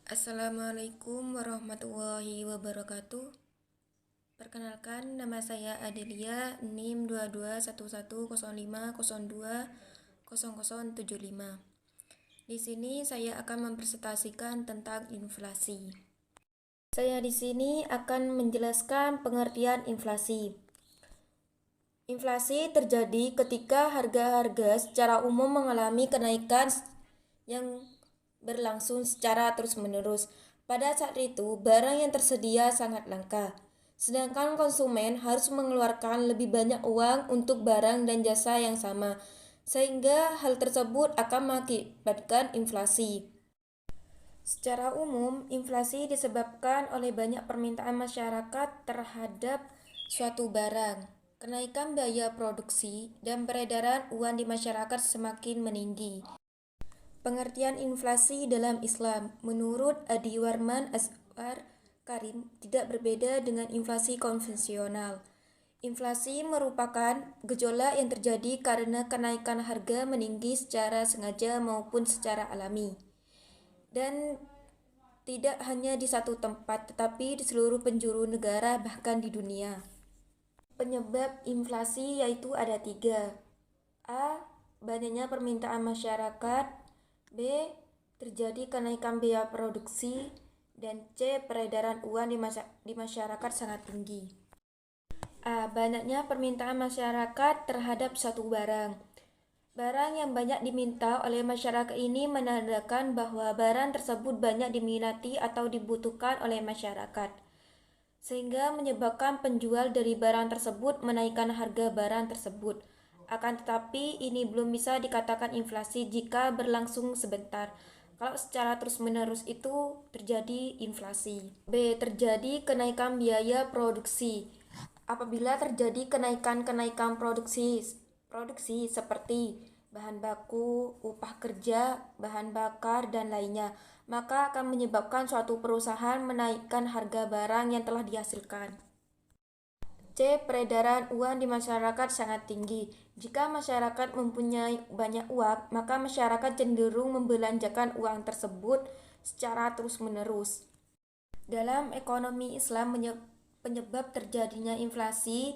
Assalamualaikum warahmatullahi wabarakatuh. Perkenalkan, nama saya Adelia, NIM 221105020075. Di sini saya akan mempresentasikan tentang inflasi. Saya di sini akan menjelaskan pengertian inflasi. Inflasi terjadi ketika harga-harga secara umum mengalami kenaikan yang berlangsung secara terus-menerus. Pada saat itu, barang yang tersedia sangat langka, sedangkan konsumen harus mengeluarkan lebih banyak uang untuk barang dan jasa yang sama, sehingga hal tersebut akan mengakibatkan inflasi. Secara umum, inflasi disebabkan oleh banyak permintaan masyarakat terhadap suatu barang, kenaikan biaya produksi, dan peredaran uang di masyarakat semakin meninggi. Pengertian inflasi dalam Islam menurut Adi Warman Aswar Karim tidak berbeda dengan inflasi konvensional. Inflasi merupakan gejolak yang terjadi karena kenaikan harga meninggi secara sengaja maupun secara alami. Dan tidak hanya di satu tempat, tetapi di seluruh penjuru negara bahkan di dunia. Penyebab inflasi yaitu ada 3. A. Banyaknya permintaan masyarakat. B. Terjadi kenaikan biaya produksi. Dan C. Peredaran uang di masyarakat sangat tinggi. A. Banyaknya permintaan masyarakat terhadap satu barang. Barang yang banyak diminta oleh masyarakat ini menandakan bahwa barang tersebut banyak diminati atau dibutuhkan oleh masyarakat, sehingga menyebabkan penjual dari barang tersebut menaikkan harga barang tersebut. Akan tetapi, ini belum bisa dikatakan inflasi jika berlangsung sebentar. Kalau secara terus-menerus itu terjadi inflasi. B. Terjadi kenaikan biaya produksi. Apabila terjadi kenaikan produksi seperti bahan baku, upah kerja, bahan bakar, dan lainnya, maka akan menyebabkan suatu perusahaan menaikkan harga barang yang telah dihasilkan. C. Peredaran uang di masyarakat sangat tinggi. Jika masyarakat mempunyai banyak uang, maka masyarakat cenderung membelanjakan uang tersebut secara terus-menerus. Dalam ekonomi Islam, penyebab terjadinya inflasi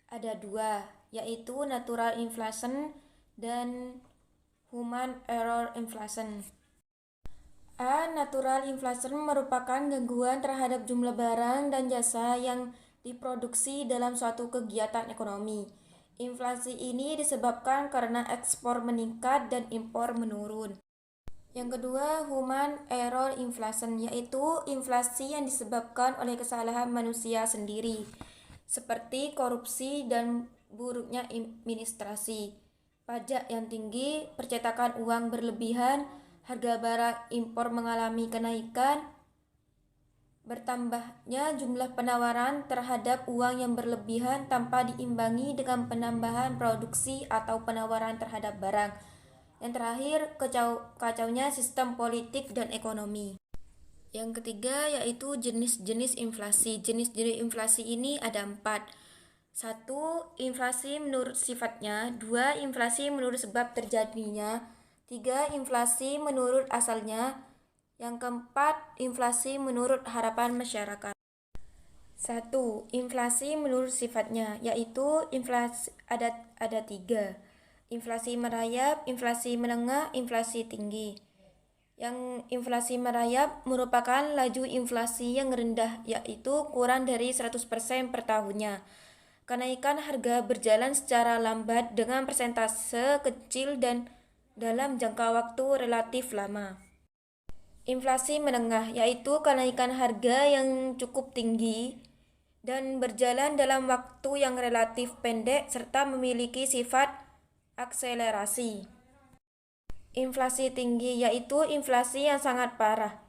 ada 2, yaitu natural inflation dan human error inflation. A. Natural inflation merupakan gangguan terhadap jumlah barang dan jasa yang diproduksi dalam suatu kegiatan ekonomi. Inflasi ini disebabkan karena ekspor meningkat dan impor menurun. Yang kedua, human error inflation, yaitu inflasi yang disebabkan oleh kesalahan manusia sendiri, seperti korupsi dan buruknya administrasi, pajak yang tinggi, percetakan uang berlebihan, harga barang impor mengalami kenaikan, bertambahnya jumlah penawaran terhadap uang yang berlebihan tanpa diimbangi dengan penambahan produksi atau penawaran terhadap barang. Yang terakhir, kacaunya sistem politik dan ekonomi. Yang ketiga yaitu jenis-jenis inflasi. Jenis-jenis inflasi ini ada 4. 1. Inflasi menurut sifatnya. 2. Inflasi menurut sebab terjadinya. 3. Inflasi menurut asalnya. Yang keempat, inflasi menurut harapan masyarakat. 1. Inflasi menurut sifatnya, yaitu inflasi ada 3. Inflasi merayap, inflasi menengah, inflasi tinggi. Yang inflasi merayap merupakan laju inflasi yang rendah, yaitu kurang dari 100% per tahunnya. Kenaikan harga berjalan secara lambat dengan persentase kecil dan dalam jangka waktu relatif lama. Inflasi menengah, yaitu kenaikan harga yang cukup tinggi dan berjalan dalam waktu yang relatif pendek serta memiliki sifat akselerasi. Inflasi tinggi, yaitu inflasi yang sangat parah.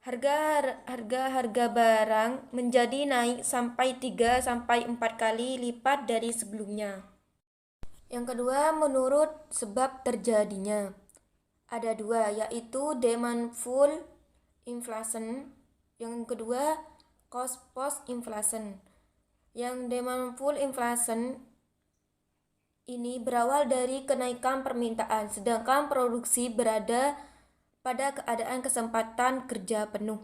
Harga barang menjadi naik sampai 3-4 kali lipat dari sebelumnya. Yang kedua, menurut sebab terjadinya. Ada 2, yaitu demand pull inflation. Yang kedua, cost push inflation. Yang demand pull inflation ini berawal dari kenaikan permintaan, sedangkan produksi berada pada keadaan kesempatan kerja penuh.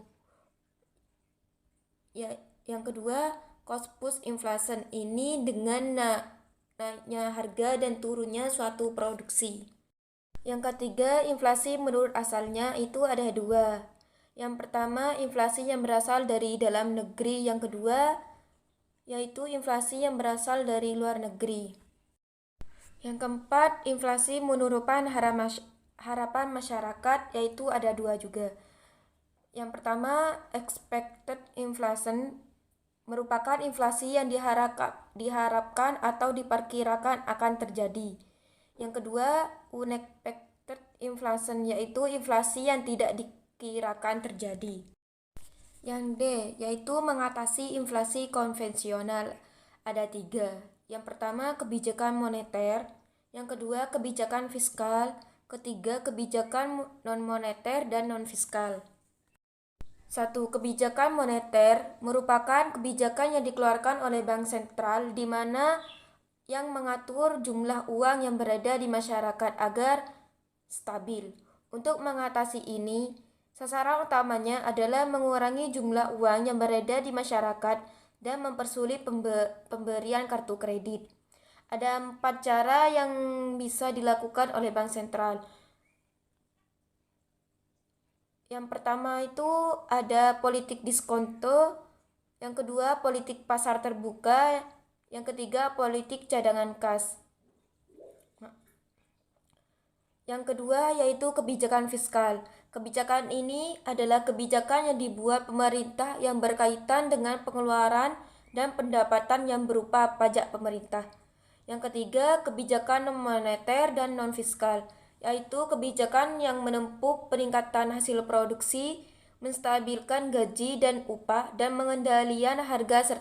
Yang kedua, cost push inflation ini dengan naiknya harga dan turunnya suatu produksi. Yang ketiga, inflasi menurut asalnya itu ada dua. Yang pertama, inflasi yang berasal dari dalam negeri. Yang kedua, yaitu inflasi yang berasal dari luar negeri. Yang keempat, inflasi menurut harapan masyarakat, yaitu ada dua juga. Yang pertama, expected inflation merupakan inflasi yang diharapkan atau diperkirakan akan terjadi. Yang kedua, unexpected inflation, yaitu inflasi yang tidak dikirakan terjadi. Yang D, yaitu mengatasi inflasi konvensional. Ada tiga. Yang pertama, kebijakan moneter. Yang kedua, kebijakan fiskal. Ketiga, kebijakan non-moneter dan non-fiskal. 1. Kebijakan moneter merupakan kebijakan yang dikeluarkan oleh Bank Sentral di mana yang mengatur jumlah uang yang berada di masyarakat agar stabil. Untuk mengatasi ini, sasaran utamanya adalah mengurangi jumlah uang yang berada di masyarakat dan mempersulit pemberian kartu kredit. Ada 4 cara yang bisa dilakukan oleh Bank Sentral. Yang pertama itu ada politik diskonto, yang kedua politik pasar terbuka, yang ketiga politik cadangan kas. Yang kedua yaitu kebijakan fiskal. Kebijakan ini adalah kebijakan yang dibuat pemerintah yang berkaitan dengan pengeluaran dan pendapatan yang berupa pajak pemerintah. Yang ketiga, kebijakan non-moneter dan non-fiskal, yaitu kebijakan yang menempuh peningkatan hasil produksi, menstabilkan gaji dan upah, dan mengendalikan harga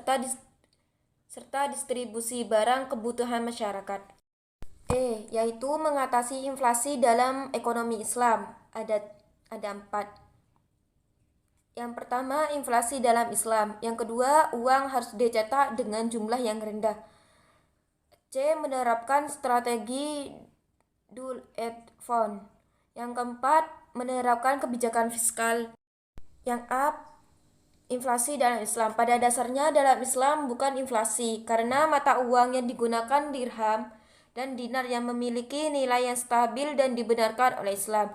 serta distribusi barang kebutuhan masyarakat. Yaitu mengatasi inflasi dalam ekonomi Islam. Ada 4. Yang pertama, inflasi dalam Islam. Yang kedua, uang harus dicetak dengan jumlah yang rendah. C. Menerapkan strategi dual aid fund. Yang keempat, menerapkan kebijakan fiskal. Yang A. Inflasi dalam Islam. Pada dasarnya dalam Islam bukan inflasi, karena mata uang yang digunakan dirham dan dinar yang memiliki nilai yang stabil dan dibenarkan oleh Islam.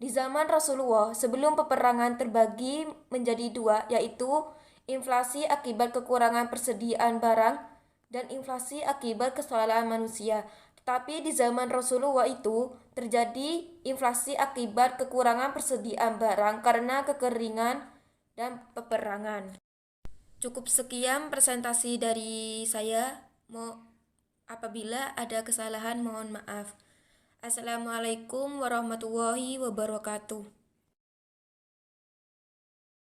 Di zaman Rasulullah, sebelum peperangan terbagi menjadi dua, yaitu inflasi akibat kekurangan persediaan barang dan inflasi akibat kesalahan manusia. Tetapi di zaman Rasulullah itu terjadi inflasi akibat kekurangan persediaan barang karena kekeringan dan peperangan. Cukup sekian presentasi dari saya. Apabila ada kesalahan mohon maaf. Assalamualaikum warahmatullahi wabarakatuh.